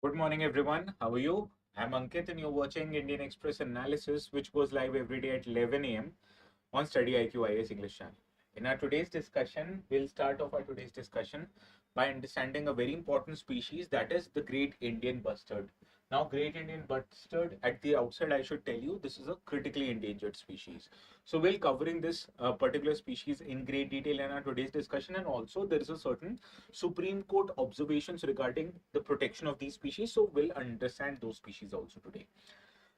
Good morning, everyone. How are you? I'm Ankit, and you're watching Indian Express Analysis, which goes live every day at 11 a.m. on StudyIQ IAS English channel. In our today's discussion, we'll start off our today's discussion by understanding a very important species, that is the Great Indian Bustard. Now, Great Indian Bustard, at the outset, I should tell you, this is a critically endangered species. So we'll covering this particular species in great detail in our today's discussion, and also there is a certain Supreme Court observations regarding the protection of these species. So we'll understand those species also today.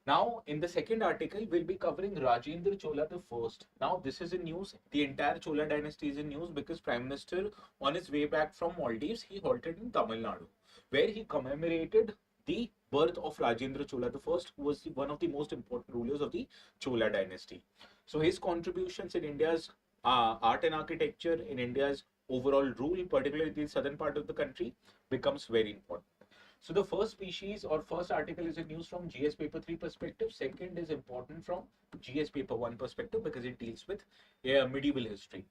Now, in the second article, we'll be covering Rajendra Chola I. Now, this is in news. The entire Chola dynasty is in news because Prime Minister, on his way back from Maldives, he halted in Tamil Nadu, where he commemorated the birth of Rajendra Chola I, who was one of the most important rulers of the Chola dynasty. So, his contributions in India's art and architecture, in India's overall rule, particularly the southern part of the country, becomes very important. So the first species or first article is a news from GS paper 3 perspective. Second is important from GS paper 1 perspective because it deals with medieval history.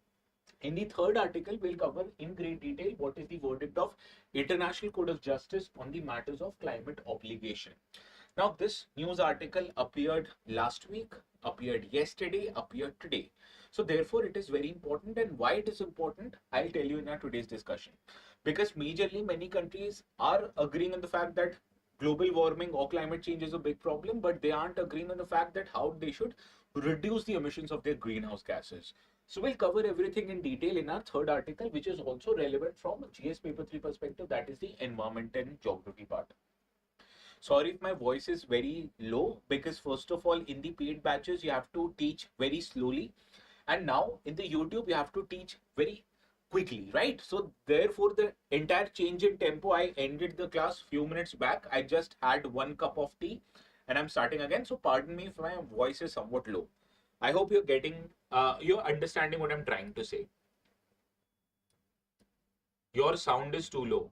In the third article, we'll cover in great detail what is the verdict of International Court of Justice on the matters of climate obligation. Now, this news article appeared last week, appeared yesterday, appeared today. So therefore, it is very important. And why it is important, I'll tell you in our today's discussion. Because majorly many countries are agreeing on the fact that global warming or climate change is a big problem, but they aren't agreeing on the fact that how they should reduce the emissions of their greenhouse gases. So we'll cover everything in detail in our third article, which is also relevant from GS paper 3 perspective, that is the environment and geography part. Sorry if my voice is very low, because first of all, in the paid batches, you have to teach very slowly. And now in the YouTube, you have to teach very quickly, right? So therefore, the entire change in tempo, I ended the class few minutes back. I just had one cup of tea and I'm starting again. So pardon me if my voice is somewhat low. I hope you're getting, you're understanding what I'm trying to say. Your sound is too low.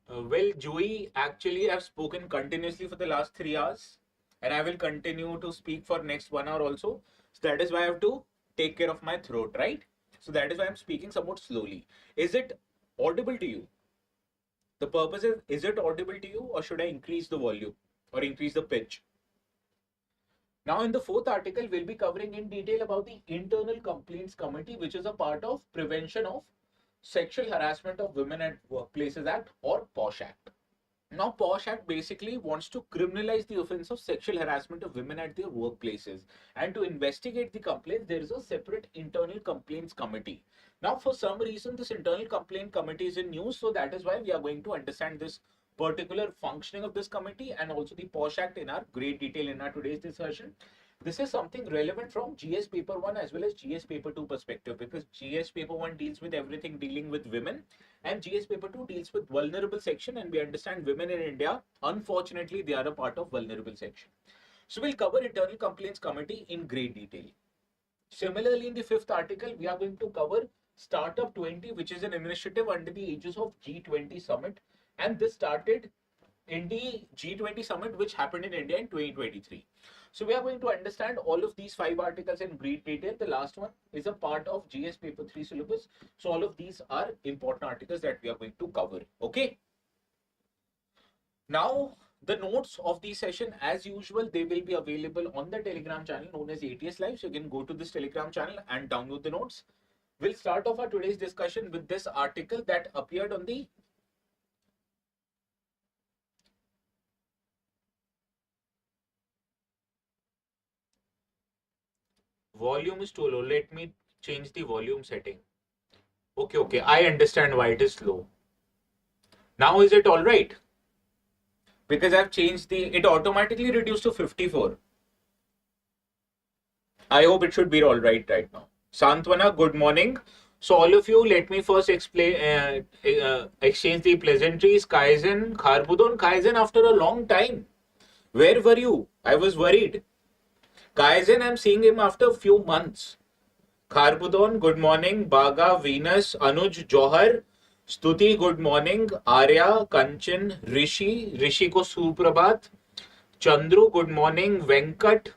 Well, Joey, actually, I've spoken continuously for the last 3 hours, and I will continue to speak for next 1 hour also. So that is why I have to take care of my throat, right? So that is why I'm speaking somewhat slowly. Is it audible to you? The purpose is it audible to you, or should I increase the volume or increase the pitch? Now, in the fourth article, we'll be covering in detail about the Internal Complaints Committee, which is a part of Prevention of Sexual Harassment of Women at Workplaces Act, or POSH Act. Now, POSH Act basically wants to criminalize the offense of sexual harassment of women at their workplaces. And to investigate the complaints, there is a separate internal complaints committee. Now, for some reason, this internal complaint committee is in news. So that is why we are going to understand this particular functioning of this committee and also the POSH Act in our great detail in our today's discussion. This is something relevant from GS paper 1 as well as GS paper 2 perspective, because GS paper 1 deals with everything dealing with women and GS paper 2 deals with vulnerable section, and we understand women in India, unfortunately, they are a part of vulnerable section. So we'll cover internal complaints committee in great detail. Similarly, in the fifth article, we are going to cover Startup 20, which is an initiative under the aegis of G20 Summit, and this started in the G20 Summit, which happened in India in 2023. So we are going to understand all of these 5 articles in great detail. The last one is a part of GS paper 3 syllabus. So all of these are important articles that we are going to cover. Okay. Now, the notes of the session, as usual, they will be available on the Telegram channel known as ATS Live. So you can go to this Telegram channel and download the notes. We'll start off our today's discussion with this article that appeared on the volume is too low. Let me change the volume setting. Okay, I understand why it is low. Now is it all right? Because I've changed it automatically reduced to 54. I hope it should be all right now. Santwana, good morning. So all of you, let me first explain, exchange the pleasantries. Kaizen, Kharbudon, Kaizen after a long time. Where were you? I was worried. Kaizen, I'm seeing him after a few months. Kharbudon, good morning. Baga, Venus, Anuj, Johar, Stuti, good morning. Arya, Kanchan, Rishi ko Suprabhat. Chandru, good morning. Venkat,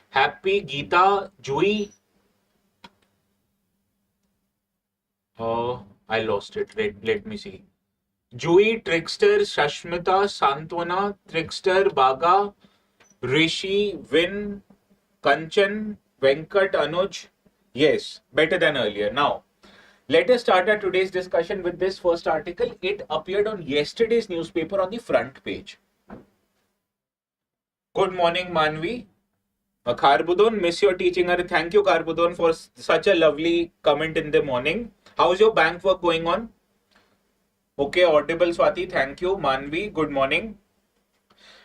Happy, Geeta, Jui. I lost it. Let me see. Jui, Trickster, Shashmita, Santwana, Trickster, Baga, Rishi, Vin, Kanchan, Venkat, Anuj. Yes, better than earlier. Now, let us start our today's discussion with this first article. It appeared on yesterday's newspaper on the front page. Good morning, Manvi. Karbudon, miss your teaching. Thank you, Karbudon, for such a lovely comment in the morning. How's your bank work going on? Okay, audible, Swati. Thank you. Manvi, good morning.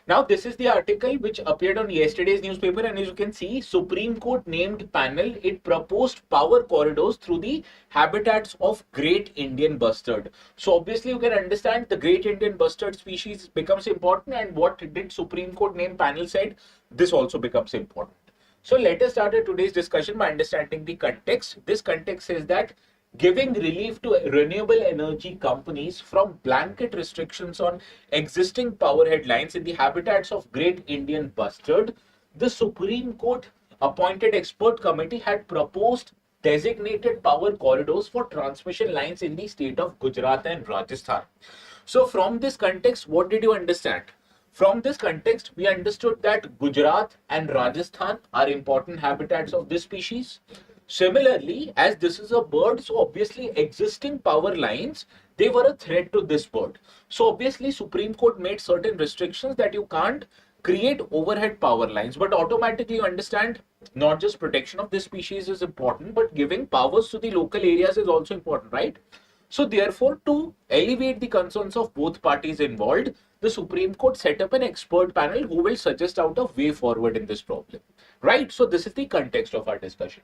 Now, this is the article which appeared on yesterday's newspaper, and as you can see, Supreme Court named panel. It proposed power corridors through the habitats of Great Indian Bustard. So obviously, you can understand the Great Indian Bustard species becomes important, and what did Supreme Court name panel said, this also becomes important. So let us start today's discussion by understanding the context. This context says that giving relief to renewable energy companies from blanket restrictions on existing powerhead lines in the habitats of Great Indian Bustard, the Supreme Court appointed expert committee had proposed designated power corridors for transmission lines in the state of Gujarat and Rajasthan. So from this context, what did you understand? From this context, we understood that Gujarat and Rajasthan are important habitats of this species. Similarly, as this is a bird, so obviously existing power lines, they were a threat to this bird. So obviously Supreme Court made certain restrictions that you can't create overhead power lines, but automatically you understand not just protection of this species is important, but giving powers to the local areas is also important, right? So therefore, to alleviate the concerns of both parties involved, the Supreme Court set up an expert panel who will suggest out a way forward in this problem, right? So this is the context of our discussion.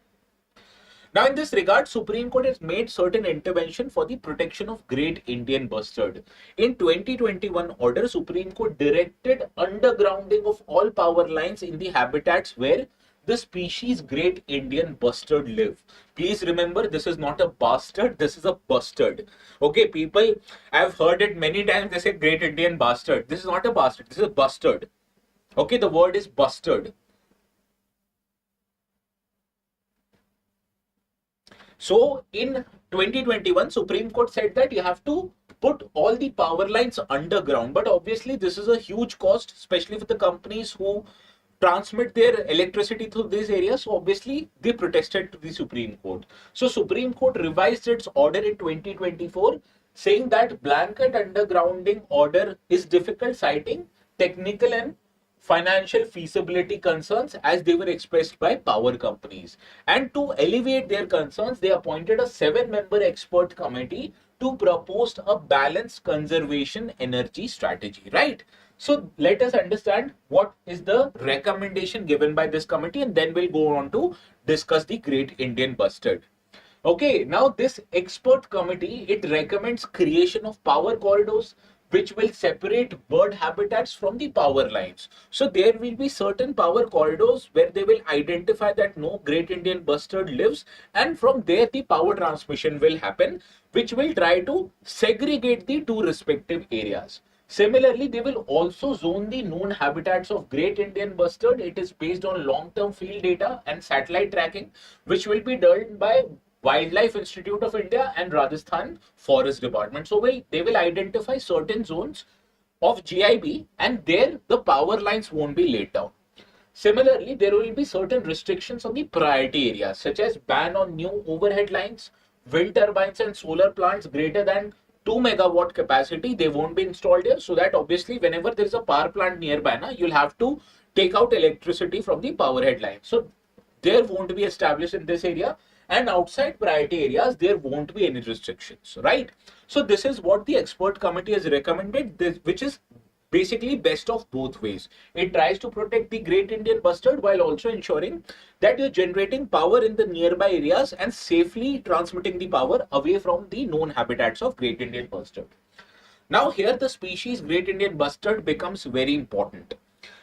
Now, in this regard, Supreme Court has made certain intervention for the protection of Great Indian Bustard. In 2021 order, Supreme Court directed undergrounding of all power lines in the habitats where the species Great Indian Bustard live. Please remember, this is not a bastard, this is a bustard. Okay, people, I've heard it many times, they say Great Indian Bastard. This is not a bastard, this is a bustard. Okay, the word is bustard. So in 2021, Supreme Court said that you have to put all the power lines underground. But obviously, this is a huge cost, especially for the companies who transmit their electricity through these areas. So obviously, they protested to the Supreme Court. So Supreme Court revised its order in 2024, saying that blanket undergrounding order is difficult, citing technical and financial feasibility concerns as they were expressed by power companies. And to alleviate their concerns, they appointed a 7-member expert committee to propose a balanced conservation energy strategy, right? So let us understand what is the recommendation given by this committee, and then we'll go on to discuss the Great Indian Bustard. Okay, now this expert committee, it recommends creation of power corridors which will separate bird habitats from the power lines. So there will be certain power corridors where they will identify that no Great Indian Bustard lives, and from there the power transmission will happen, which will try to segregate the two respective areas. Similarly, they will also zone the known habitats of Great Indian Bustard. It is based on long-term field data and satellite tracking, which will be done by Wildlife Institute of India and Rajasthan Forest Department. So they will identify certain zones of GIB, and there the power lines won't be laid down. Similarly, there will be certain restrictions on the priority areas, such as ban on new overhead lines, wind turbines and solar plants greater than 2 megawatt capacity, they won't be installed here, so that obviously whenever there is a power plant nearby, you'll have to take out electricity from the power head line. So there won't be established in this area, and outside priority areas there won't be any restrictions, right? So this is what the expert committee has recommended, which is basically best of both ways. It tries to protect the Great Indian Bustard while also ensuring that you're generating power in the nearby areas and safely transmitting the power away from the known habitats of Great Indian Bustard. Now here the species Great Indian Bustard becomes very important.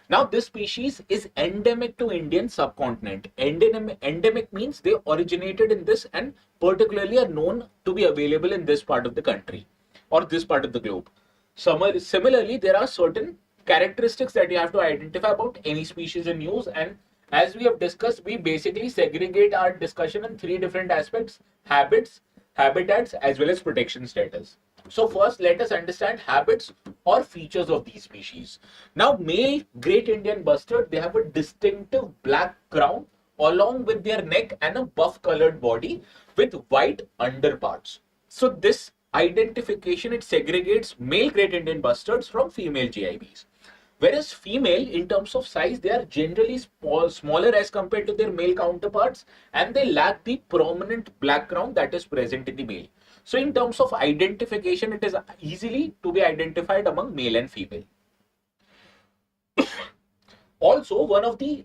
Now this species is endemic to Indian subcontinent. Endemic means they originated in this and particularly are known to be available in this part of the country or this part of the globe. Similarly, there are certain characteristics that you have to identify about any species in use, and as we have discussed, we basically segregate our discussion in 3 different aspects: habits, habitats, as well as protection status. So first, let us understand habits or features of these species. Now, male Great Indian Bustard, they have a distinctive black crown along with their neck and a buff colored body with white underparts. So this identification, it segregates male Great Indian Bustards from female GIBs. Whereas female, in terms of size, they are generally smaller as compared to their male counterparts, and they lack the prominent black crown that is present in the male. So in terms of identification, it is easily to be identified among male and female. Also,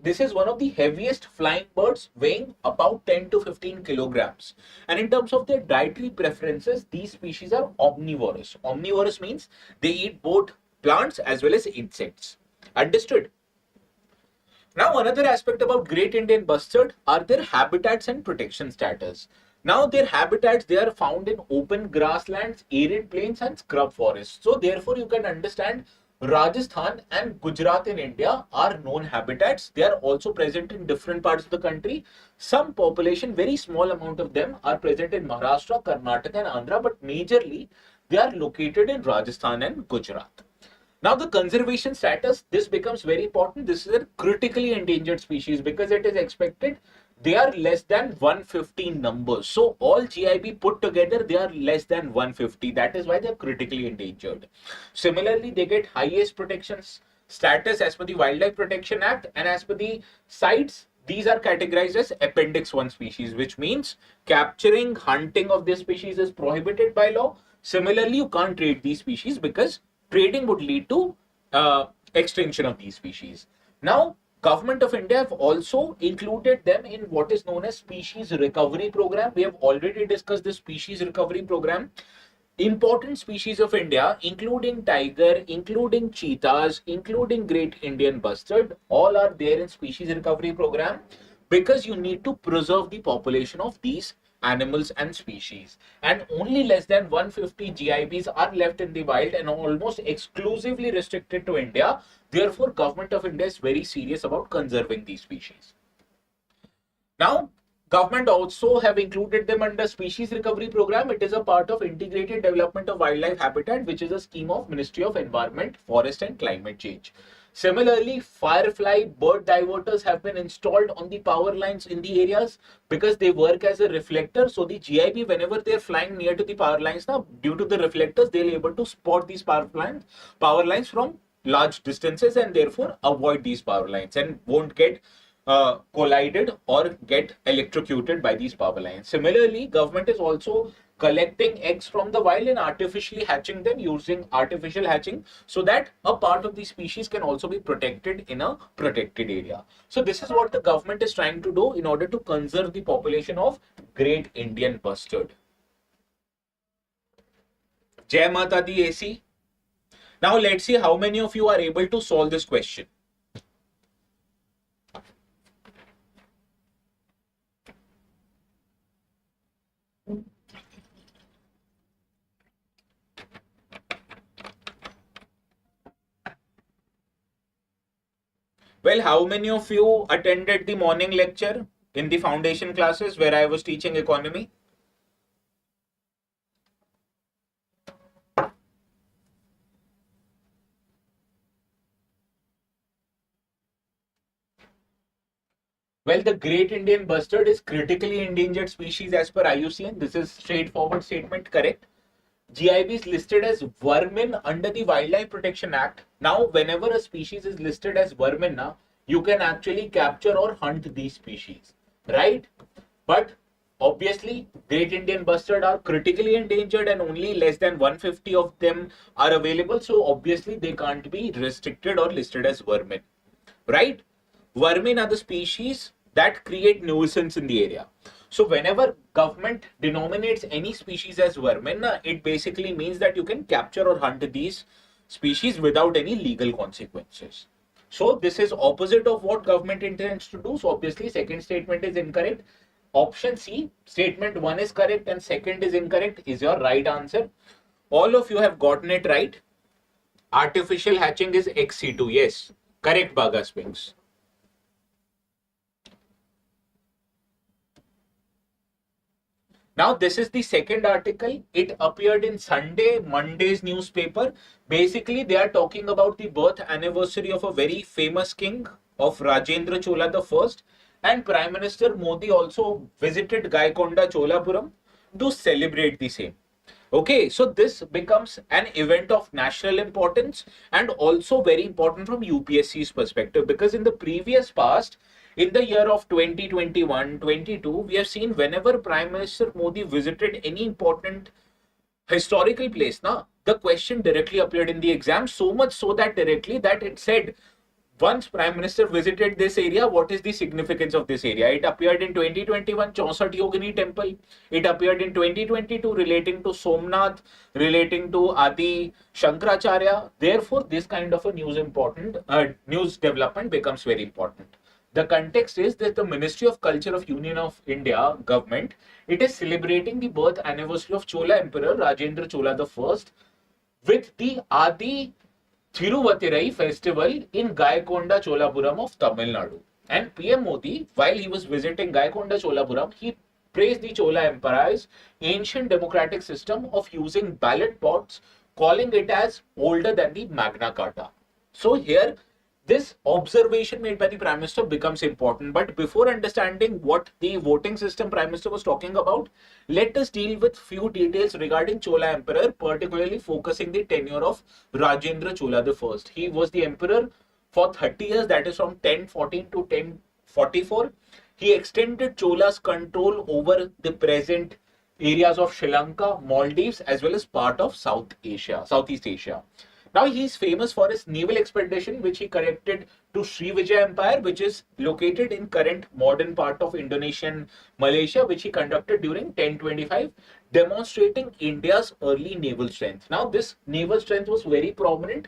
this is one of the heaviest flying birds, weighing about 10 to 15 kilograms. And in terms of their dietary preferences, these species are omnivorous. Omnivorous means they eat both plants as well as insects. Understood? Now, another aspect about Great Indian Bustard are their habitats and protection status. Now, their habitats, they are found in open grasslands, arid plains and scrub forests. So, therefore, you can understand Rajasthan and Gujarat in India are known habitats. They are also present in different parts of the country. Some population, very small amount of them are present in Maharashtra, Karnataka and Andhra, but majorly they are located in Rajasthan and Gujarat. Now, the conservation status, this becomes very important. This is a critically endangered species because it is expected they are less than 150 numbers. So all GIB put together, they are less than 150. That is why they are critically endangered. Similarly, they get highest protection status as per the Wildlife Protection Act, and as per the CITES, these are categorized as Appendix 1 species, which means capturing, hunting of this species is prohibited by law. Similarly, you can't trade these species because trading would lead to extinction of these species. Now, Government of India have also included them in what is known as Species Recovery Program. We have already discussed the Species Recovery Program. Important species of India, including tiger, including cheetahs, including Great Indian Bustard, all are there in Species Recovery Program because you need to preserve the population of these animals and species, and only less than 150 GIBs are left in the wild and almost exclusively restricted to India. Therefore, Government of India is very serious about conserving these species. Now, government also have included them under Species Recovery Program. It is a part of Integrated Development of Wildlife Habitat, which is a scheme of Ministry of Environment, Forest and Climate Change. Similarly, firefly bird diverters have been installed on the power lines in the areas because they work as a reflector. So the GIB, whenever they're flying near to the power lines, now due to the reflectors, they'll be able to spot these power lines from large distances and therefore avoid these power lines and won't get collided or get electrocuted by these power lines. Similarly, government is also collecting eggs from the wild and artificially hatching them using artificial hatching so that a part of the species can also be protected in a protected area. So this is what the government is trying to do in order to conserve the population of Great Indian Bustard. Jai Mata Di AC. Now let's see how many of you are able to solve this question. Well, how many of you attended the morning lecture in the foundation classes where I was teaching economy? Well, the Great Indian Bustard is critically endangered species as per IUCN. This is straightforward statement, correct? GIB is listed as vermin under the Wildlife Protection Act. Now, whenever a species is listed as vermin, now you can actually capture or hunt these species, right? But obviously, Great Indian Bustard are critically endangered and only less than 150 of them are available. So obviously, they can't be restricted or listed as vermin, right? Vermin are the species that create nuisance in the area. So whenever government denominates any species as vermin, it basically means that you can capture or hunt these species without any legal consequences. So this is opposite of what government intends to do. So obviously second statement is incorrect. Option C, statement 1 is correct and second is incorrect, is your right answer. All of you have gotten it right. Artificial hatching is XC2. Yes, correct, Baga Spinks. Now, this is the second article. It appeared in Monday's newspaper. Basically, they are talking about the birth anniversary of a very famous king of Rajendra Chola I, and Prime Minister Modi also visited Gaikonda Cholapuram to celebrate the same. Okay, so this becomes an event of national importance and also very important from UPSC's perspective, because in the previous past, in the year of 2021, 22, we have seen whenever Prime Minister Modi visited any important historical place, the question directly appeared in the exam, so much so that directly that it said, once Prime Minister visited this area, what is the significance of this area? It appeared in 2021, Chaunsat Yogini Temple. It appeared in 2022, relating to Somnath, relating to Adi Shankaracharya. Therefore, this kind of a news development becomes very important. The context is that the Ministry of Culture of Union of India government, it is celebrating the birth anniversary of Chola Emperor Rajendra Chola I with the Adi Thiruvatirai festival in Gaikonda Cholapuram of Tamil Nadu. And PM Modi, while he was visiting Gaikonda Cholapuram, he praised the Chola Empire's ancient democratic system of using ballot box, calling it as older than the Magna Carta. So here, this observation made by the Prime Minister becomes important. But before understanding what the voting system Prime Minister was talking about, let us deal with few details regarding Chola Emperor, particularly focusing the tenure of Rajendra Chola I. He was the emperor for 30 years, that is from 1014 to 1044. He extended Chola's control over the present areas of Sri Lanka, Maldives, as well as part of Southeast Asia. Now he is famous for his naval expedition, which he conducted to Srivijaya Empire, which is located in current modern part of Indonesian Malaysia, which he conducted during 1025, demonstrating India's early naval strength. Now this naval strength was very prominent,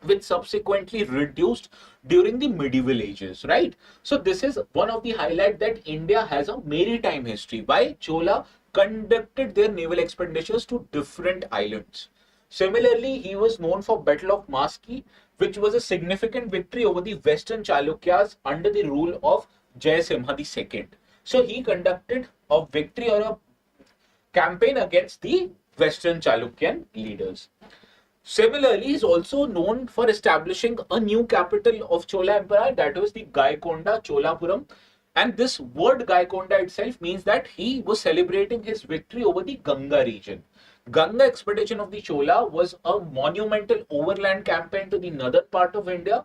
which subsequently reduced during the medieval ages, right? So this is one of the highlights that India has a maritime history. Why? Chola conducted their naval expeditions to different islands. Similarly, he was known for Battle of Maski, which was a significant victory over the Western Chalukyas under the rule of Jayasimha II. So he conducted a victory or a campaign against the Western Chalukyan leaders. Similarly, he is also known for establishing a new capital of Chola Empire, that was the Gaikonda Cholapuram. And this word Gaikonda itself means that he was celebrating his victory over the Ganga region. Ganga expedition of the Chola was a monumental overland campaign to the northern part of India,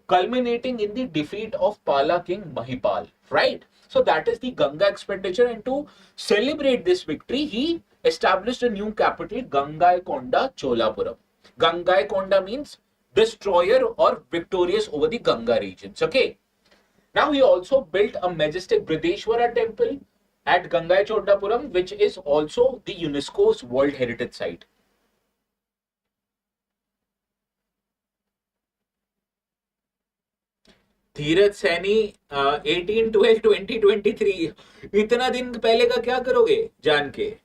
culminating in the defeat of Pala king Mahipal, right? So that is the Ganga expedition, and to celebrate this victory, he established a new capital, Gangaikonda Cholapuram. Gangaikonda means destroyer or victorious over the Ganga regions, okay? Now he also built a majestic Brideshwara temple at Gangai Cholapuram, which is also the UNESCO's World Heritage Site. धीरज सैनी 18/12/2023, इतना दिन पहले का क्या करोगे जान के?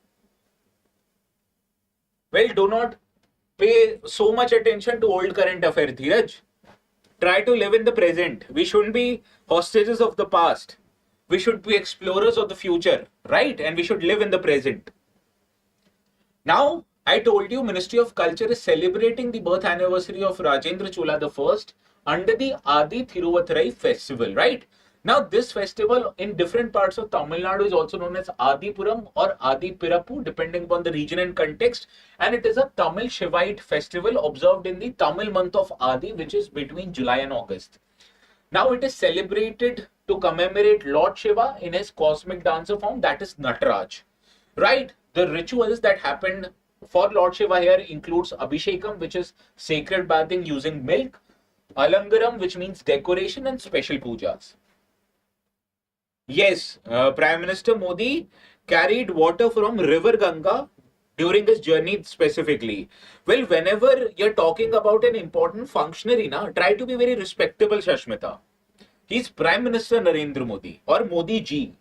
Well, do not pay so much attention to old current affair, Dheeraj. Try to live in the present. We shouldn't be hostages of the past. We should be explorers of the future, right? And we should live in the present. Now, I told you Ministry of Culture is celebrating the birth anniversary of Rajendra Chola I under the Adi Thiruvatirai festival, right? Now, this festival in different parts of Tamil Nadu is also known as Adipuram or Adi Pirappu, depending upon the region and context. And it is a Tamil Shivite festival observed in the Tamil month of Adi, which is between July and August. Now, it is celebrated to commemorate Lord Shiva in his cosmic dancer form, that is Nataraj, right? The rituals that happened for Lord Shiva here includes Abhishekam, which is sacred bathing using milk, Alangaram, which means decoration, and special pujas. Yes, Prime Minister Modi carried water from River Ganga during his journey specifically. Well, whenever you're talking about an important functionary, try to be very respectable, Shashmita. He's Prime Minister Narendra Modi or Modi ji,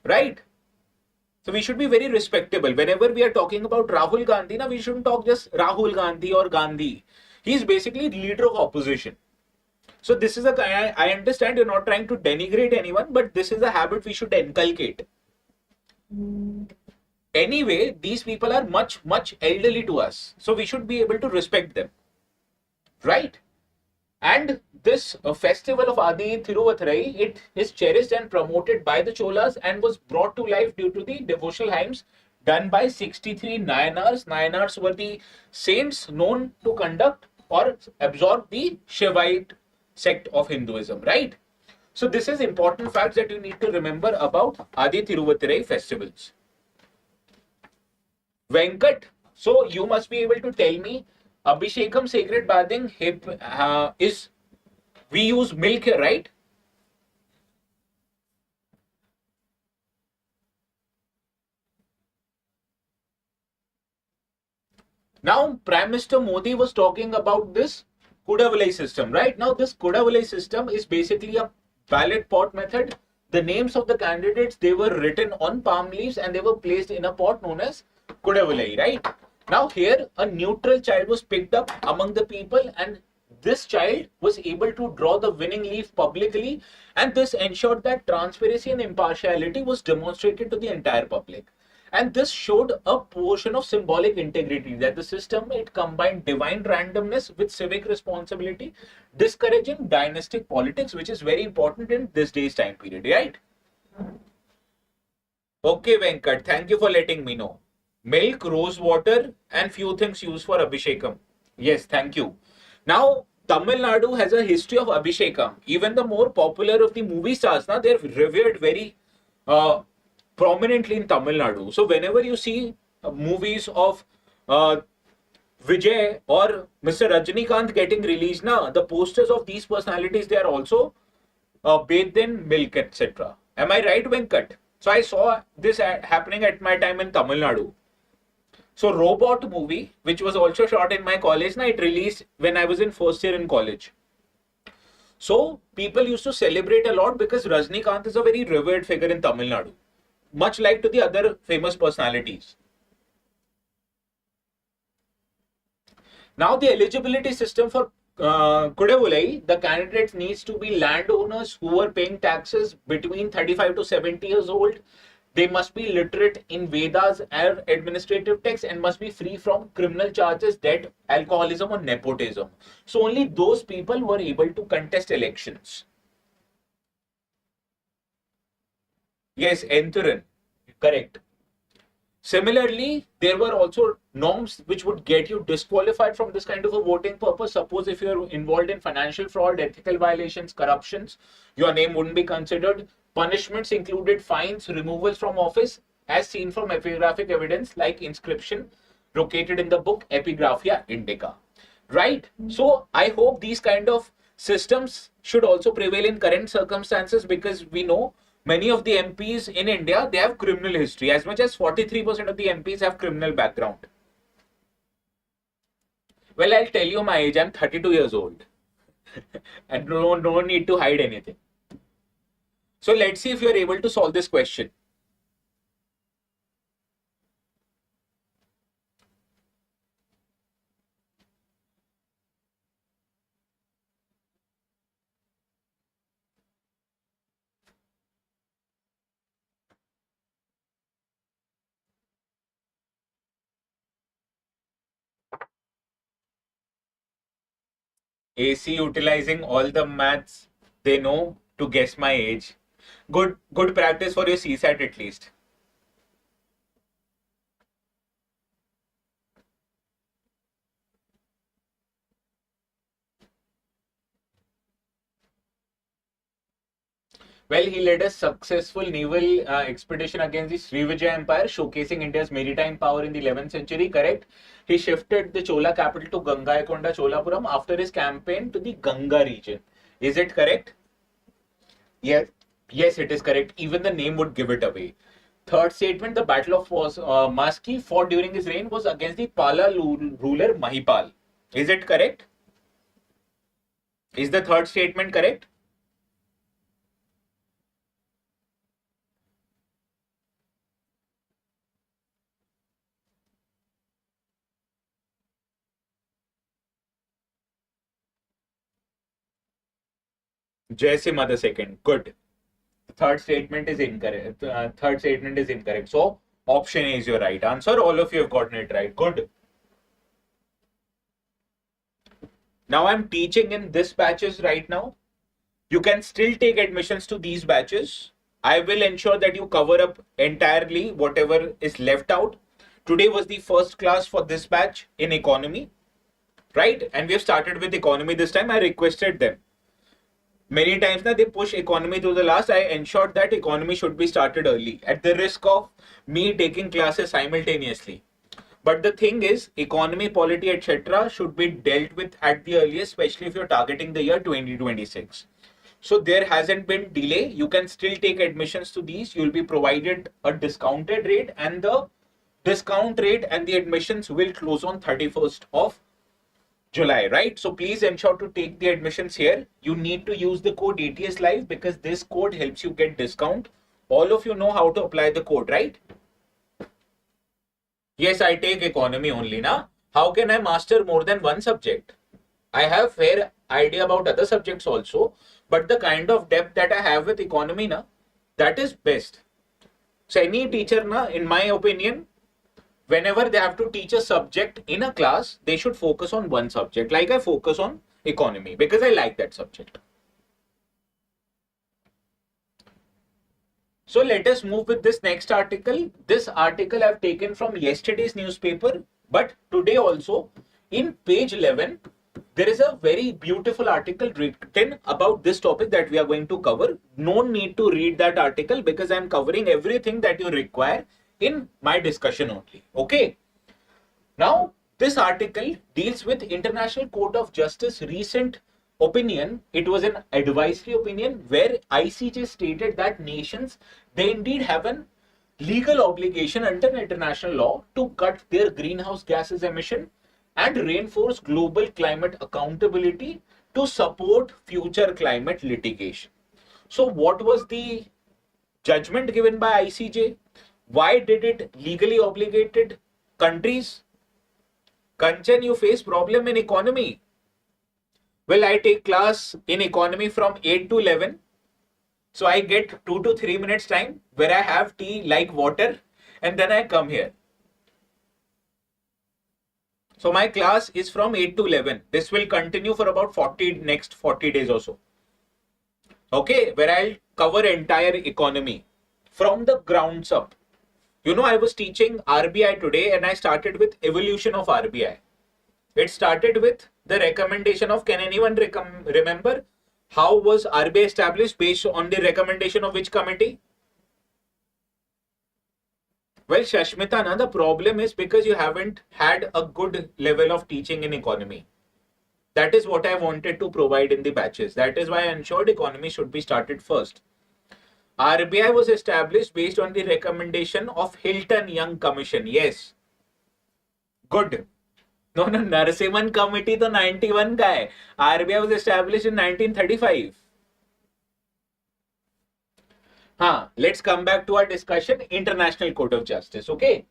right? So we should be very respectable. Whenever we are talking about Rahul Gandhi, we shouldn't talk just Rahul Gandhi or Gandhi. He's basically the leader of opposition. So this is I understand you're not trying to denigrate anyone, but this is a habit we should inculcate. Anyway, these people are much, much elderly to us. So we should be able to respect them. Right? And this festival of Adi Thiruvathirai, it is cherished and promoted by the Cholas and was brought to life due to the devotional hymns done by 63 Nayanars. Nayanars were the saints known to conduct or absorb the Shaivite sect of Hinduism, right? So this is important facts that you need to remember about Adi Thiruvathirai festivals. Venkat, so you must be able to tell me Abhishekam sacred bathing is we use milk here, right? Now, Prime Minister Modi was talking about this Kudavalai system, right? Now, this Kudavalai system is basically a ballot pot method. The names of the candidates, they were written on palm leaves and they were placed in a pot known as Kudavalai, right? Now, here a neutral child was picked up among the people and this child was able to draw the winning leaf publicly, and this ensured that transparency and impartiality was demonstrated to the entire public. And this showed a portion of symbolic integrity, that the system, it combined divine randomness with civic responsibility, discouraging dynastic politics, which is very important in this day's time period, right? Okay, Venkat, thank you for letting me know. Milk, rose water, and few things used for Abhishekam. Yes, thank you. Now, Tamil Nadu has a history of Abhishekam. Even the more popular of the movie stars, now they're revered very uh, prominently in Tamil Nadu. So whenever you see movies of uh, Vijay or Mr. Rajnikant getting released, now the posters of these personalities, they are also bathed in milk, etc. Am I right, Venkat? So I saw this happening at my time in Tamil Nadu. So Robot movie, which was also shot in my college, now it released when I was in first year in college. So people used to celebrate a lot because Rajnikant is a very revered figure in Tamil Nadu, much like to the other famous personalities. Now the eligibility system for Kudavulai, the candidates needs to be landowners who are paying taxes between 35 to 70 years old. They must be literate in Vedas and administrative texts and must be free from criminal charges, debt, alcoholism or nepotism. So only those people were able to contest elections. Yes, Enthuran, correct. Similarly, there were also norms which would get you disqualified from this kind of a voting purpose. Suppose if you're involved in financial fraud, ethical violations, corruptions, your name wouldn't be considered. Punishments included fines, removals from office, as seen from epigraphic evidence like inscription located in the book Epigraphia Indica. Right? So I hope these kind of systems should also prevail in current circumstances, because we know many of the MPs in India, they have criminal history. As much as 43% of the MPs have criminal background. Well, I'll tell you my age. I'm 32 years old. And no need to hide anything. So let's see if you're able to solve this question. AC utilizing all the maths they know to guess my age. Good practice for your CSAT at least. Well, he led a successful naval expedition against the Srivijaya Empire, showcasing India's maritime power in the 11th century, correct? He shifted the Chola capital to Gangaikonda Cholapuram after his campaign to the Ganga region. Is it correct? Yes. Yes, it is correct. Even the name would give it away. Third statement, the Battle of Maski fought during his reign was against the Pala ruler Mahipal. Is it correct? Is the third statement correct? Jaisimha the second. Good. Third statement is incorrect. Third statement is incorrect. So Option A is your right answer. All of you have gotten it right. Good. Now I'm teaching in this batches right now. You can still take admissions to these batches. I will ensure that you cover up entirely whatever is left out. Today was the first class for this batch in economy, right? And we have started with economy this time. I requested them. Many times now they push economy to the last. I ensured that economy should be started early at the risk of me taking classes simultaneously. But the thing is, economy, polity, etc. should be dealt with at the earliest, especially if you're targeting the year 2026. So there hasn't been delay. You can still take admissions to these. You'll be provided a discounted rate, and the discount rate and the admissions will close on 31st of July, right? So please ensure to take the admissions here. You need to use the code ATS Live because this code helps you get discount. All of you know how to apply the code, right? Yes, I take economy only now. How can I master more than one subject? I have fair idea about other subjects also, but the kind of depth that I have with economy now, that is best. So any teacher now, in my opinion, whenever they have to teach a subject in a class, they should focus on one subject. Like I focus on economy because I like that subject. So let us move with this next article. This article I've taken from yesterday's newspaper, but today also in page 11, there is a very beautiful article written about this topic that we are going to cover. No need to read that article because I'm covering everything that you require in my discussion only. Okay. Now, this article deals with International Court of Justice recent opinion. It was an advisory opinion where ICJ stated that nations, they indeed have an legal obligation under international law to cut their greenhouse gases emission and reinforce global climate accountability to support future climate litigation. So what was the judgment given by ICJ? Why did it legally obligated countries? Kanchan, you face problem in economy. Well, I take class in economy from 8 to 11. So I get 2 to 3 minutes time where I have tea like water and then I come here. So my class is from 8 to 11. This will continue for about next 40 days or so. Okay, where I'll cover entire economy from the grounds up. You know, I was teaching RBI today and I started with evolution of RBI. It started with the recommendation of, can anyone remember how was RBI established based on the recommendation of which committee? Well, Shashmita, the problem is because you haven't had a good level of teaching in economy. That is what I wanted to provide in the batches. That is why I ensured economy should be started first. RBI was established based on the recommendation of Hilton Young Commission. Yes. Good. No, Narasimhan Committee to 91 ka hai. RBI was established in 1935. Let's come back to our discussion. International Court of Justice. Okay.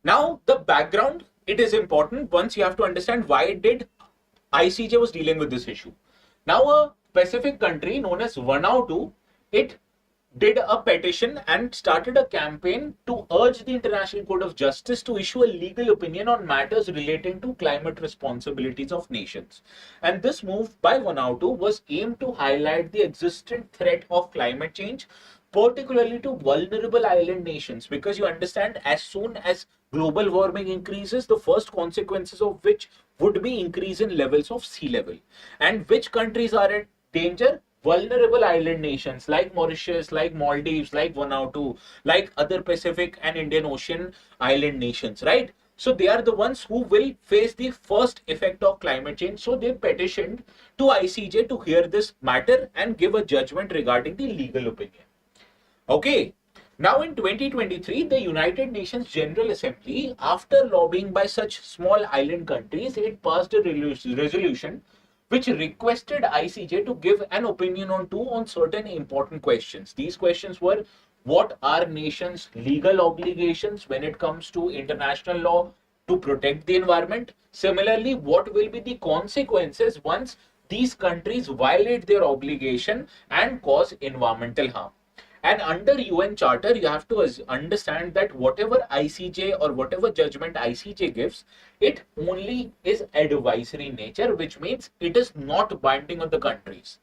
Now, the background, it is important. Once you have to understand why did ICJ was dealing with this issue. Now, a specific country known as Vanuatu, it did a petition and started a campaign to urge the International Court of Justice to issue a legal opinion on matters relating to climate responsibilities of nations. And this move by Vanuatu was aimed to highlight the existent threat of climate change, particularly to vulnerable island nations, because you understand, as soon as global warming increases, the first consequences of which would be increase in levels of sea level. And which countries are at danger? Vulnerable island nations like Mauritius, like Maldives, like Vanuatu, like other Pacific and Indian Ocean island nations, right? So they are the ones who will face the first effect of climate change. So they petitioned to ICJ to hear this matter and give a judgment regarding the legal opinion. Okay. Now in 2023, the United Nations General Assembly, after lobbying by such small island countries, it passed a resolution which requested ICJ to give an opinion on certain important questions. These questions were, what are nations' legal obligations when it comes to international law to protect the environment? Similarly, what will be the consequences once these countries violate their obligation and cause environmental harm? And under UN Charter, you have to understand that whatever ICJ or whatever judgment ICJ gives, it only is advisory in nature, which means it is not binding on the countries.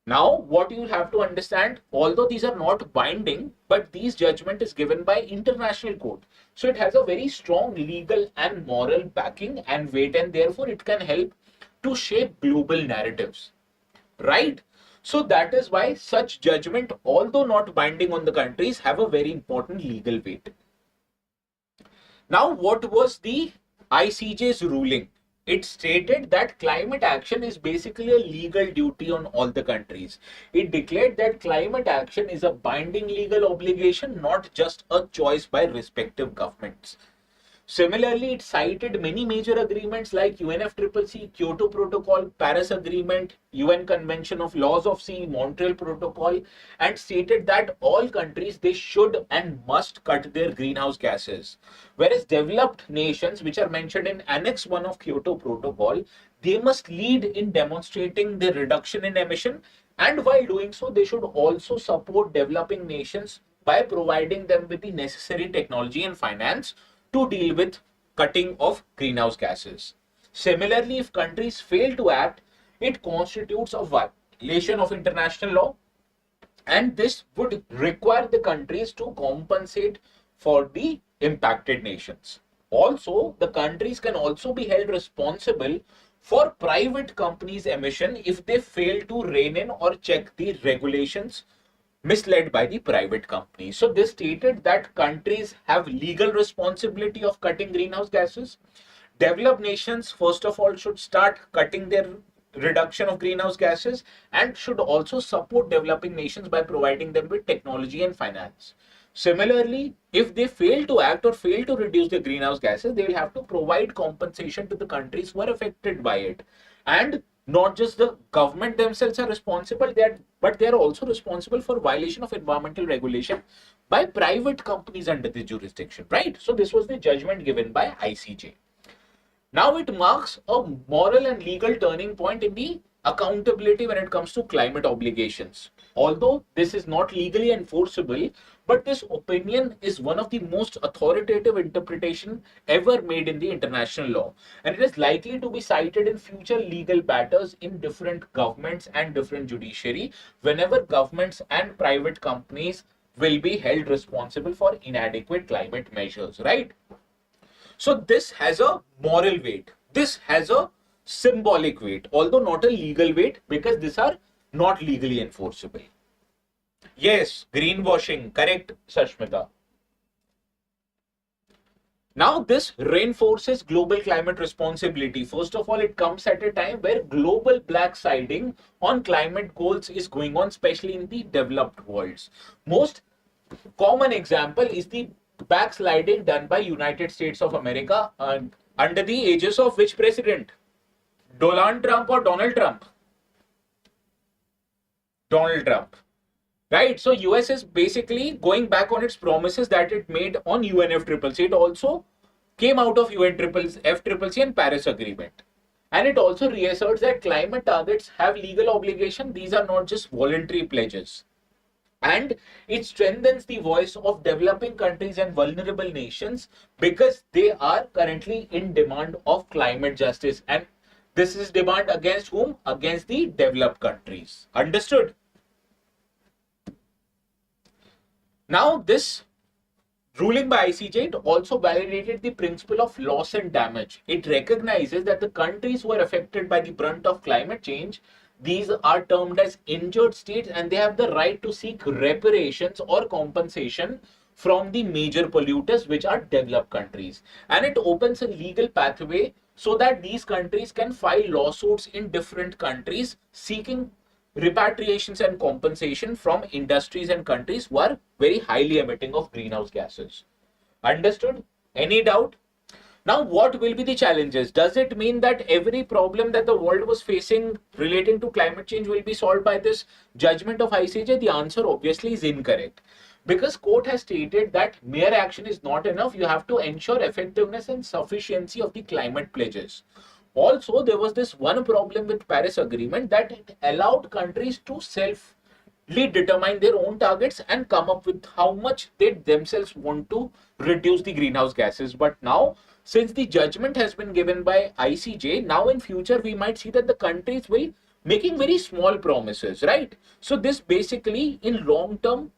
Now, what you have to understand, although these are not binding, but these judgment is given by international court. So it has a very strong legal and moral backing and weight, and therefore it can help to shape global narratives, right? So that is why such judgment, although not binding on the countries, have a very important legal weight. Now, what was the ICJ's ruling? It stated that climate action is basically a legal duty on all the countries. It declared that climate action is a binding legal obligation, not just a choice by respective governments. Similarly, it cited many major agreements like UNFCCC, Kyoto Protocol, Paris Agreement, UN Convention of Laws of Sea, Montreal Protocol, and stated that all countries, they should and must cut their greenhouse gases. Whereas developed nations, which are mentioned in Annex 1 of Kyoto Protocol, they must lead in demonstrating the reduction in emission, and while doing so, they should also support developing nations by providing them with the necessary technology and finance to deal with cutting of greenhouse gases. Similarly, if countries fail to act, it constitutes a violation of international law, and this would require the countries to compensate for the impacted nations. Also, the countries can also be held responsible for private companies' emission if they fail to rein in or check the regulations misled by the private company. So this stated that countries have legal responsibility of cutting greenhouse gases. Developed nations, first of all, should start cutting their reduction of greenhouse gases and should also support developing nations by providing them with technology and finance. Similarly, if they fail to act or fail to reduce the greenhouse gases, they will have to provide compensation to the countries who are affected by it. And not just the government themselves are responsible, but they are also responsible for violation of environmental regulation by private companies under the jurisdiction, right? So this was the judgment given by ICJ. Now it marks a moral and legal turning point in the accountability when it comes to climate obligations. Although this is not legally enforceable, but this opinion is one of the most authoritative interpretation ever made in the international law, and it is likely to be cited in future legal matters in different governments and different judiciary whenever governments and private companies will be held responsible for inadequate climate measures, right? So this has a moral weight. This has a symbolic weight, although not a legal weight, because these are not legally enforceable. Yes, greenwashing, correct, Sashmita. Now this reinforces global climate responsibility. First of all, it comes at a time where global backsliding on climate goals is going on, especially in the developed worlds. Most common example is the backsliding done by United States of America under the aegis of which president? Donald Trump or Donald Trump? Donald Trump. Right, so US is basically going back on its promises that it made on UNFCCC. It also came out of UNFCCC and Paris Agreement. And it also reasserts that climate targets have legal obligation. These are not just voluntary pledges. And it strengthens the voice of developing countries and vulnerable nations because they are currently in demand of climate justice. And this is demand against whom? Against the developed countries. Understood? Now, this ruling by ICJ also validated the principle of loss and damage. It recognizes that the countries who are affected by the brunt of climate change, these are termed as injured states, and they have the right to seek reparations or compensation from the major polluters, which are developed countries. And it opens a legal pathway so that these countries can file lawsuits in different countries seeking repatriations and compensation from industries and countries who are very highly emitting of greenhouse gases. Understood? Any doubt? Now, what will be the challenges? Does it mean that every problem that the world was facing relating to climate change will be solved by this judgment of ICJ? The answer obviously is incorrect. Because court has stated that mere action is not enough. You have to ensure effectiveness and sufficiency of the climate pledges. Also, there was this one problem with Paris Agreement that it allowed countries to determine their own targets and come up with how much they themselves want to reduce the greenhouse gases. But now, since the judgment has been given by ICJ, now in future we might see that the countries will making very small promises, right? So this basically in long term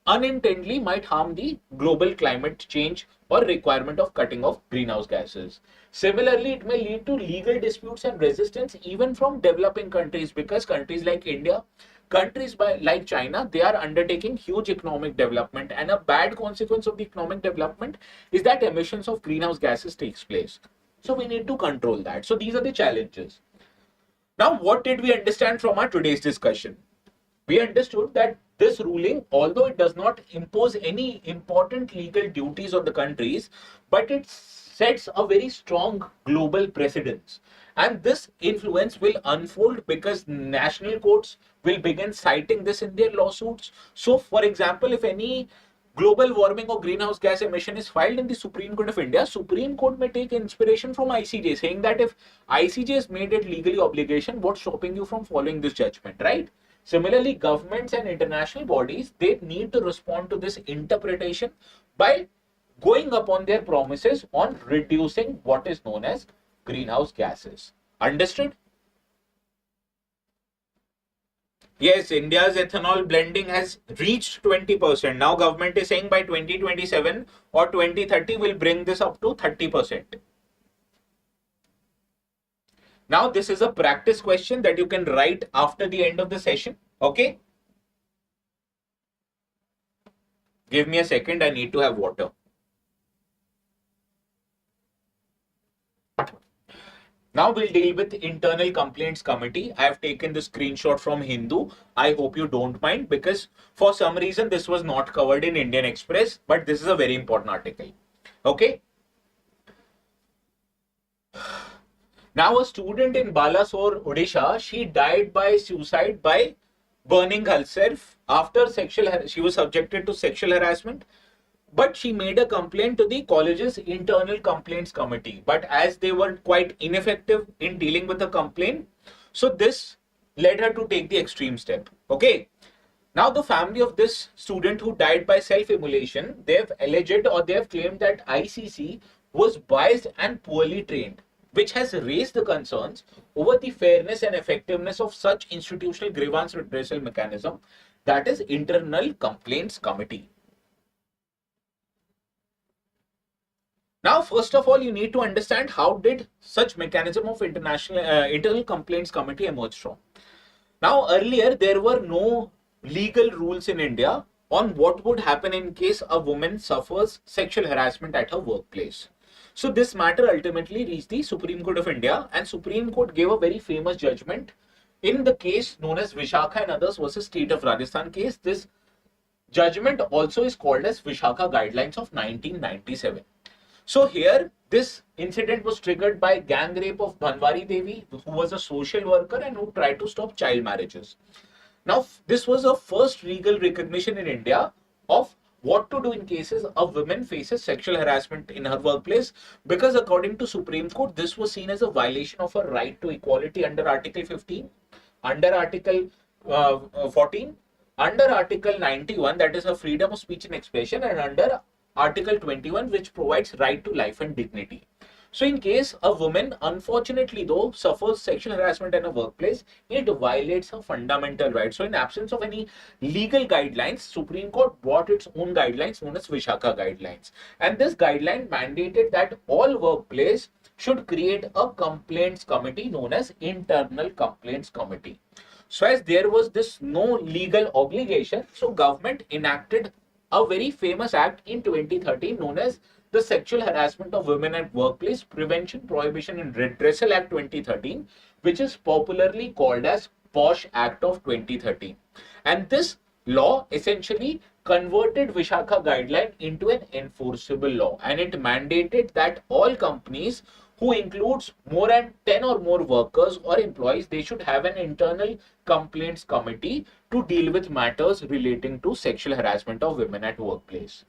unintentionally might harm the global climate change or requirement of cutting off greenhouse gases. Similarly, it may lead to legal disputes and resistance even from developing countries, because countries like India, like China, they are undertaking huge economic development, and a bad consequence of the economic development is that emissions of greenhouse gases takes place. So we need to control that. So these are the challenges. Now, what did we understand from our today's discussion? We understood that this ruling, although it does not impose any important legal duties on the countries, but it sets a very strong global precedence. And this influence will unfold because national courts will begin citing this in their lawsuits. So, for example, if any global warming or greenhouse gas emission is filed in the Supreme Court of India, Supreme Court may take inspiration from ICJ, saying that if ICJ has made it legally obligation, what's stopping you from following this judgment, right? Similarly, governments and international bodies, they need to respond to this interpretation by going upon their promises on reducing what is known as greenhouse gases. Understood? Yes, India's ethanol blending has reached 20%. Now government is saying by 2027 or 2030 will bring this up to 30%. Now, this is a practice question that you can write after the end of the session. Okay. Give me a second. I need to have water. Now we'll deal with Internal Complaints Committee. I have taken the screenshot from Hindu. I hope you don't mind, because for some reason this was not covered in Indian Express, but this is a very important article. Okay. Now, a student in Balasore, Odisha, she died by suicide by burning herself after she was subjected to sexual harassment. But she made a complaint to the college's Internal Complaints Committee. But as they were quite ineffective in dealing with the complaint, so this led her to take the extreme step. Okay. Now, the family of this student who died by self-immolation, they have alleged or they have claimed that ICC was biased and poorly trained, which has raised the concerns over the fairness and effectiveness of such institutional grievance redressal mechanism, that is Internal Complaints Committee. Now, first of all, you need to understand how did such mechanism of Internal Complaints Committee emerge from. Now, earlier there were no legal rules in India on what would happen in case a woman suffers sexual harassment at her workplace. So this matter ultimately reached the Supreme Court of India, and Supreme Court gave a very famous judgment in the case known as Vishakha and others versus State of Rajasthan case. This judgment also is called as Vishakha Guidelines of 1997. So here, this incident was triggered by gang rape of Dhanwari Devi, who was a social worker and who tried to stop child marriages. Now, this was a first legal recognition in India of what to do in cases a woman faces sexual harassment in her workplace, because according to Supreme Court, this was seen as a violation of her right to equality under Article 15, under Article 14, under Article 91, that is her freedom of speech and expression, and under Article 21, which provides right to life and dignity. So in case a woman, unfortunately though, suffers sexual harassment in a workplace, it violates her fundamental rights. So in absence of any legal guidelines, Supreme Court brought its own guidelines known as Vishakha Guidelines. And this guideline mandated that all workplace should create a complaints committee known as Internal Complaints Committee. So as there was this no legal obligation, so government enacted a very famous act in 2013 known as the Sexual Harassment of Women at Workplace Prevention, Prohibition and Redressal Act 2013, which is popularly called as POSH Act of 2013. And this law essentially converted Vishakha guideline into an enforceable law, and it mandated that all companies who includes more than 10 or more workers or employees, they should have an internal complaints committee to deal with matters relating to sexual harassment of women at workplace.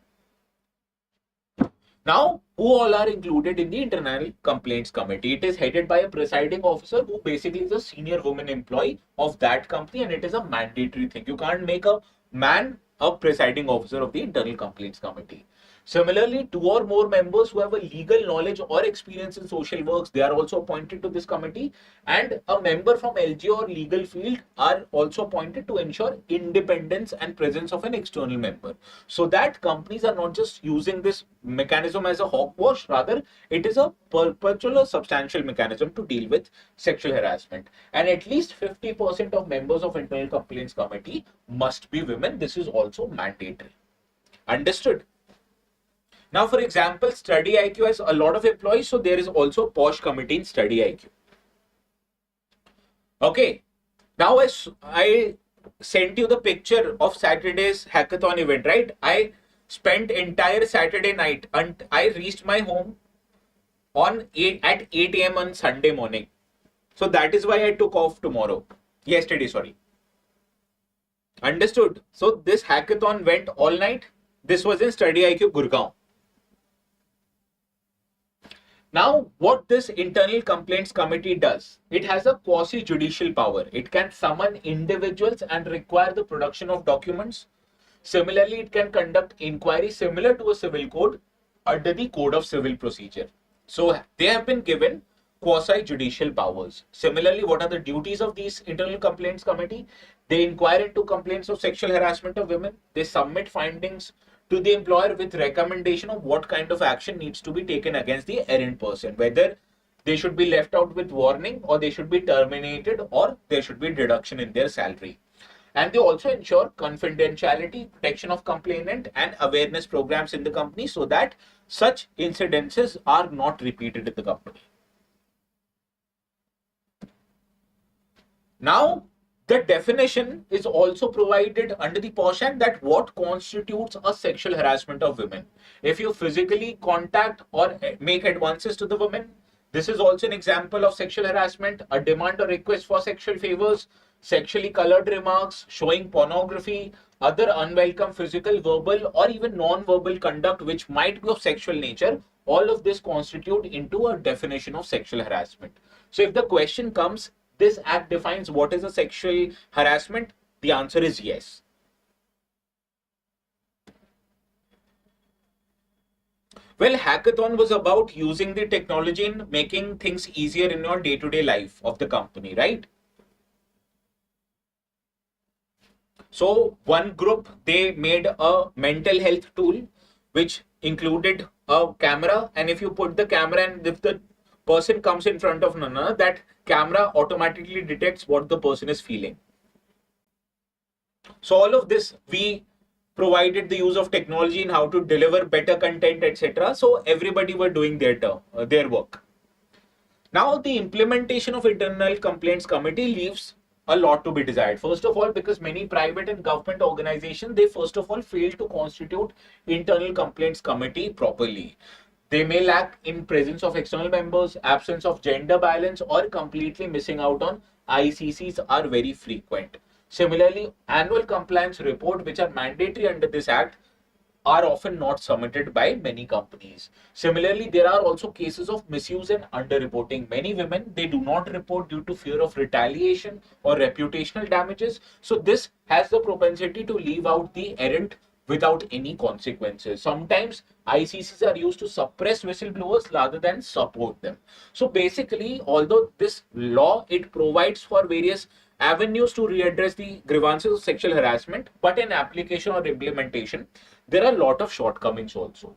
Now, who all are included in the internal complaints committee? It is headed by a presiding officer who basically is a senior woman employee of that company, and it is a mandatory thing. You can't make a man a presiding officer of the internal complaints committee. Similarly, two or more members who have a legal knowledge or experience in social works, they are also appointed to this committee, and a member from LG or legal field are also appointed to ensure independence and presence of an external member, so that companies are not just using this mechanism as a hogwash, rather it is a perpetual or substantial mechanism to deal with sexual harassment. And at least 50% of members of internal complaints committee must be women. This is also mandatory. Understood? Now, for example, StudyIQ has a lot of employees, so there is also a posh committee in StudyIQ. Okay, now as I sent you the picture of Saturday's hackathon event, right? I spent entire Saturday night and I reached my home at 8 a.m. on Sunday morning. So that is why I took off yesterday, sorry. Understood? So this hackathon went all night. This was in StudyIQ Gurgaon. Now, what this internal complaints committee does, it has a quasi-judicial power. It can summon individuals and require the production of documents. Similarly, it can conduct inquiry similar to a civil code under the Code of Civil Procedure. So they have been given quasi-judicial powers. Similarly, what are the duties of these internal complaints committee? They inquire into complaints of sexual harassment of women. They submit findings to the employer with recommendation of what kind of action needs to be taken against the errant person, whether they should be left out with warning or they should be terminated or there should be deduction in their salary. And they also ensure confidentiality, protection of complainant and awareness programs in the company so that such incidences are not repeated in the company. Now, the definition is also provided under the POSH Act that what constitutes a sexual harassment of women. If you physically contact or make advances to the women, this is also an example of sexual harassment. A demand or request for sexual favors, sexually colored remarks, showing pornography, other unwelcome physical, verbal, or even non-verbal conduct which might be of sexual nature, all of this constitute into a definition of sexual harassment. So if the question comes, this act defines what is a sexual harassment, the answer is yes. Well, hackathon was about using the technology in making things easier in your day-to-day life of the company, right? So one group, they made a mental health tool which included a camera, and if you put the camera and if the person comes in front of another, that camera automatically detects what the person is feeling. So all of this, we provided the use of technology in how to deliver better content, etc. So everybody were doing their work. Now the implementation of internal complaints committee leaves a lot to be desired. First of all, because many private and government organizations, they first of all fail to constitute internal complaints committee properly. They may lack in presence of external members, absence of gender balance, or completely missing out on ICCs are very frequent. Similarly, annual compliance report, which are mandatory under this act, are often not submitted by many companies. Similarly, there are also cases of misuse and underreporting. Many women, they do not report due to fear of retaliation or reputational damages. So this has the propensity to leave out the errant without any consequences. Sometimes ICCs are used to suppress whistleblowers rather than support them. So basically, although this law, it provides for various avenues to readdress the grievances of sexual harassment, but in application or implementation, there are a lot of shortcomings also.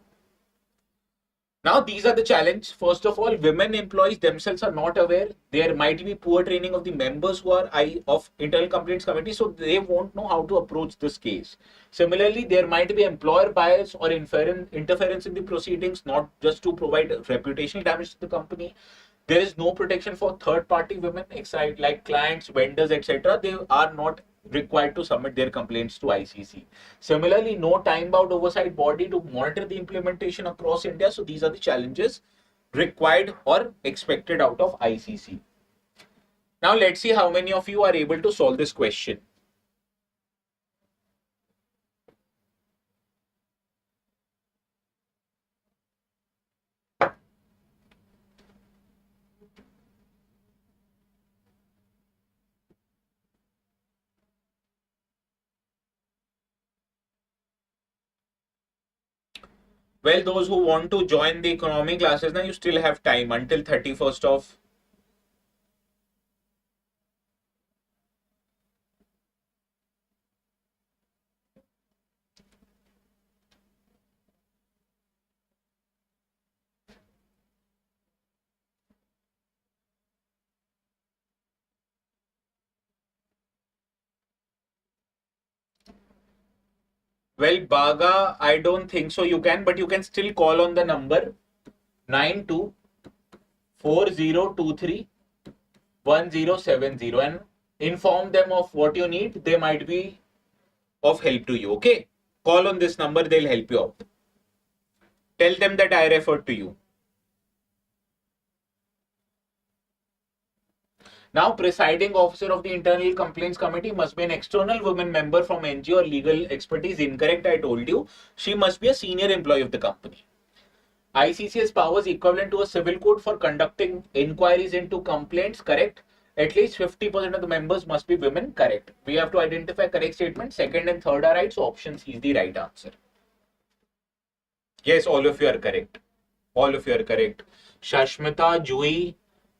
Now, these are the challenges. First of all, women employees themselves are not aware. There might be poor training of the members who are of internal complaints committee, so they won't know how to approach this case. Similarly, there might be employer bias or interference in the proceedings, not just to provide reputational damage to the company. There is no protection for third-party women, like clients, vendors, etc. They are not required to submit their complaints to ICC. Similarly, no time-bound oversight body to monitor the implementation across India. So these are the challenges required or expected out of ICC. Now let's see how many of you are able to solve this question. Well, those who want to join the economy classes, now you still have time until 31st of. Well, Baga, I don't think so. You can, but you can still call on the number 9240231070 and inform them of what you need. They might be of help to you. Okay, call on this number, they'll help you out. Tell them that I referred to you. Now, presiding officer of the internal complaints committee must be an external woman member from NGO or legal expertise. Incorrect, I told you. She must be a senior employee of the company. ICC has powers equivalent to a civil court for conducting inquiries into complaints. Correct. At least 50% of the members must be women. Correct. We have to identify correct statement. Second and third are right. So option C is the right answer. Yes, all of you are correct. All of you are correct. Shashmita, Jui,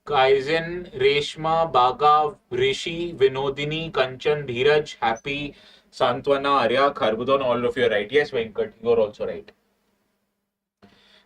Kaizen, Reshma, Baga, Rishi, Vinodini, Kanchan, Dheeraj, Happy, Santwana, Arya, Kharbudon, all of you are right. Yes, Venkat, you are also right.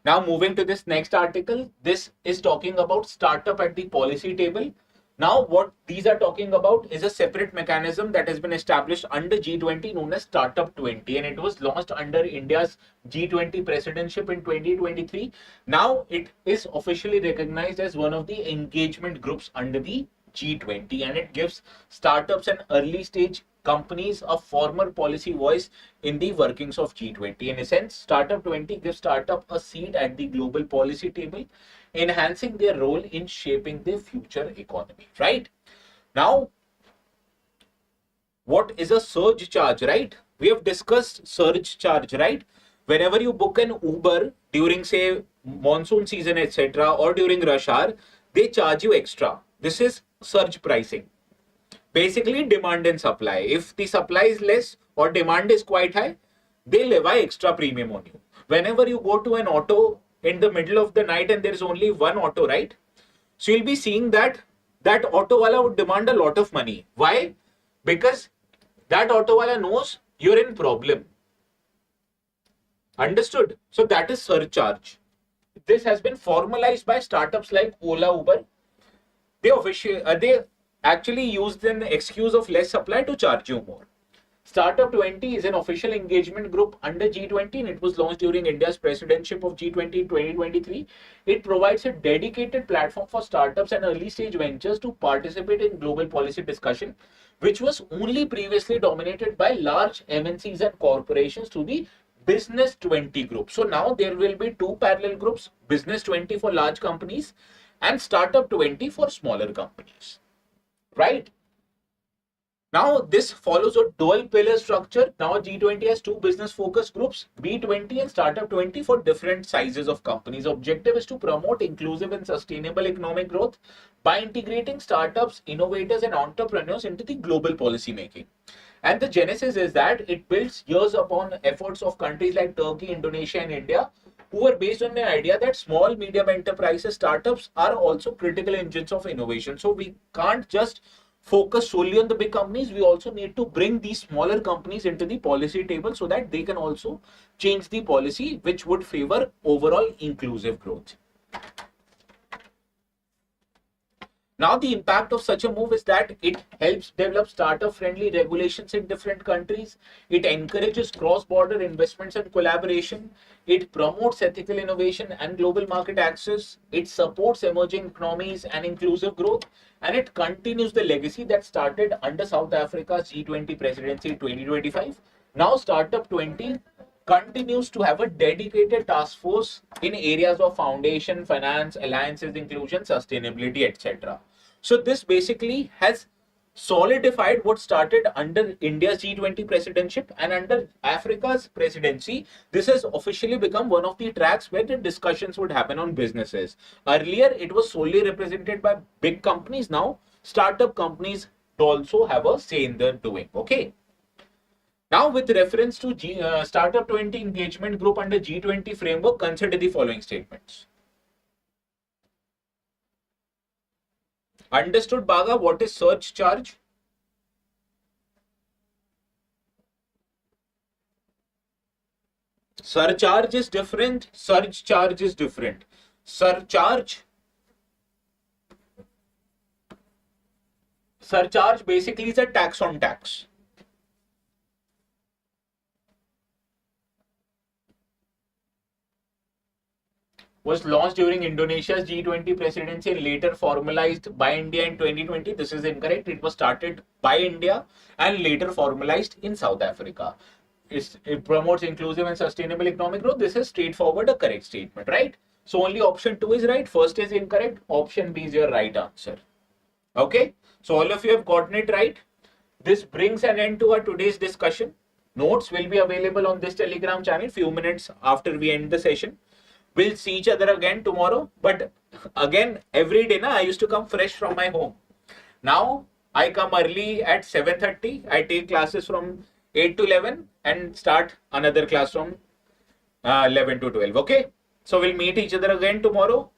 Now moving to this next article, this is talking about startup at the policy table. Now what these are talking about is a separate mechanism that has been established under G20 known as Startup 20, and it was launched under India's G20 presidency in 2023. Now it is officially recognized as one of the engagement groups under the G20, and it gives startups and early stage companies a former policy voice in the workings of G20. In a sense, Startup 20 gives startup a seat at the global policy table, enhancing their role in shaping the future economy, right? Now, what is a surge charge, right? We have discussed surge charge, right? Whenever you book an Uber during, say, monsoon season, etc., or during rush hour, they charge you extra. This is surge pricing. Basically, demand and supply. If the supply is less or demand is quite high, they levy extra premium on you. Whenever you go to an auto in the middle of the night and there is only one auto, right? So you'll be seeing that that auto wala would demand a lot of money. Why? Because that auto wala knows you're in problem. Understood? So that is surcharge. This has been formalized by startups like Ola, Uber. They actually used an excuse of less supply to charge you more. Startup 20 is an official engagement group under G20 and it was launched during India's presidency of G20 in 2023. It provides a dedicated platform for startups and early stage ventures to participate in global policy discussion, which was only previously dominated by large MNCs and corporations through the Business 20 group. So now there will be two parallel groups, Business 20 for large companies and Startup 20 for smaller companies, right? Now this follows a dual pillar structure. Now G20 has two business focus groups, B20 and Startup 20 for different sizes of companies. Objective is to promote inclusive and sustainable economic growth by integrating startups, innovators and entrepreneurs into the global policy making. And the genesis is that it builds years upon efforts of countries like Turkey, Indonesia and India, who are based on the idea that small, medium enterprises, startups are also critical engines of innovation. So we can't just focus solely on the big companies. We also need to bring these smaller companies into the policy table so that they can also change the policy, which would favor overall inclusive growth. Now, the impact of such a move is that it helps develop startup-friendly regulations in different countries. It encourages cross-border investments and collaboration. It promotes ethical innovation and global market access. It supports emerging economies and inclusive growth. And it continues the legacy that started under South Africa's G20 presidency in 2025. Now, Startup 20 continues to have a dedicated task force in areas of foundation, finance, alliances, inclusion, sustainability, etc. So this basically has solidified what started under India's G20 presidency and under Africa's presidency. This has officially become one of the tracks where the discussions would happen on businesses. Earlier, it was solely represented by big companies. Now, startup companies also have a say in their doing. Okay. Now, with reference to Startup 20 engagement group under G20 framework, consider the following statements. Understood, Baga, what is surge charge? Surcharge is different. Surge charge is different. Surcharge basically is a tax on tax. Was launched during Indonesia's G20 presidency and later formalized by India in 2020. This is incorrect. It was started by India and later formalized in South Africa. It promotes inclusive and sustainable economic growth. This is straightforward, a correct statement, right? So only option 2 is right. First is incorrect. Option B is your right answer. Okay. So all of you have gotten it right. This brings an end to our today's discussion. Notes will be available on this Telegram channel few minutes after we end the session. We'll see each other again tomorrow. But again, every day I used to come fresh from my home. Now I come early at 7:30. I take classes from 8 to 11 and start another class from 11 to 12. Okay. So we'll meet each other again tomorrow.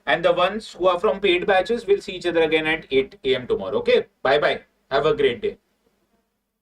And the ones who are from paid batches will see each other again at 8 a.m. tomorrow. Okay. Bye bye. Have a great day.